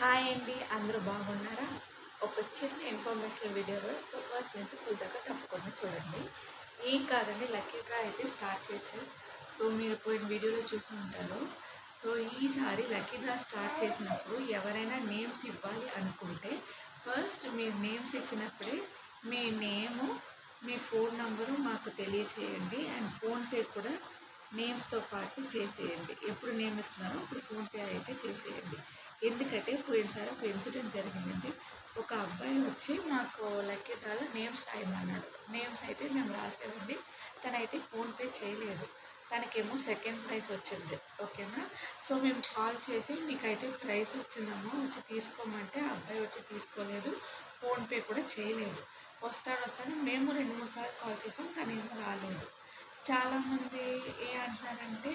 Hi అండి. అందరూ బాగున్నారా? ఒక చిన్న ఇన్ఫర్మేషన్ వీడియోలో సో ఫస్ట్ నుంచి ఫుల్ దాకా తప్పకుండా చూడండి. ఏం కాదండి, లక్కీ డ్రా అయితే స్టార్ట్ చేశారు. సో మీరు పోయిన వీడియోలో చూసి ఉంటారు. సో ఈసారి లక్కీ డ్రా స్టార్ట్ చేసినప్పుడు ఎవరైనా నేమ్స్ ఇవ్వాలి అనుకుంటే ఫస్ట్ మీరు నేమ్స్ ఇచ్చినప్పుడే మీ నేము, మీ ఫోన్ నంబరు మాకు తెలియచేయండి. అండ్ ఫోన్పే కూడా నేమ్స్తో పాటు చేసేయండి. ఎప్పుడు నేమ్ ఇస్తున్నారో అప్పుడు ఫోన్పే అయితే చేసేయండి. ఎందుకంటే పోయినసారి ఒక ఇన్సిడెంట్ జరిగిందండి. ఒక అబ్బాయి వచ్చి మాకు లక్కీ డ్రాలో నేమ్స్ రాయమన్నాడు. నేమ్స్ అయితే మేము రాసామండి. తనైతే ఫోన్పే చేయలేదు. తనకేమో సెకండ్ ప్రైజ్ వచ్చింది. ఓకేనా. సో మేము కాల్ చేసి మీకైతే ప్రైజ్ వచ్చిందమ్మా, వచ్చి తీసుకోమంటే ఆ అబ్బాయి వచ్చి తీసుకోలేదు. ఫోన్పే కూడా చేయలేదు. వస్తాడు మేము 2, 3 సార్లు కాల్ చేసాం, తనేమో రాలేదు. చాలామంది ఏమంటున్నారంటే,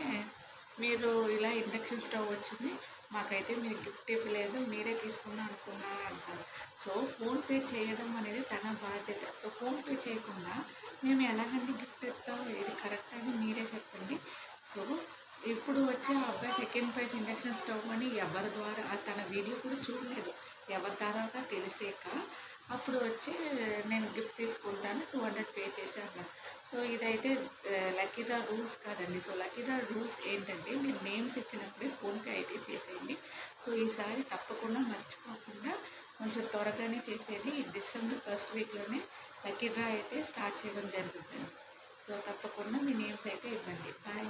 మీరు ఇలా ఇండక్షన్ స్టవ్ వచ్చింది, మాకైతే మీరు గిఫ్ట్ ఇవ్వలేదు, మీరే తీసుకుందాం అనుకున్నాను అంటారు. సో ఫోన్పే చేయడం అనేది తన బాధ్యత. సో ఫోన్పే చేయకుండా మేము ఎలాగండి గిఫ్ట్ ఇస్తాం? ఇది కరెక్ట్ అని మీరే చెప్పండి. సో ఇప్పుడు వచ్చే ఆ అబ్బాయి సెకండ్ ప్రైజ్ ఇండక్షన్ స్టవ్ అని ఎవరి ద్వారా తన వీడియో కూడా చూడలేదు. ఎవరి ద్వారాగా తెలిసాక అప్పుడు వచ్చి నేను గిఫ్ట్ తీసుకుంటాను, 200 పే చేశాను. సో ఇదైతే లక్కీ డ్రా రూల్స్ కాదండి. సో లక్కీ డ్రా రూల్స్ ఏంటంటే, మీరు నేమ్స్ ఇచ్చినప్పుడే ఫోన్పే అయితే చేసేయండి. సో ఈసారి తప్పకుండా మర్చిపోకుండా కొంచెం త్వరగానే చేసేయండి. ఈ డిసెంబర్ ఫస్ట్ వీక్లోనే లక్కీ డ్రా అయితే స్టార్ట్ చేయడం జరుగుతుంది. సో తప్పకుండా మీ నేమ్స్ అయితే ఇవ్వండి. బాయ్.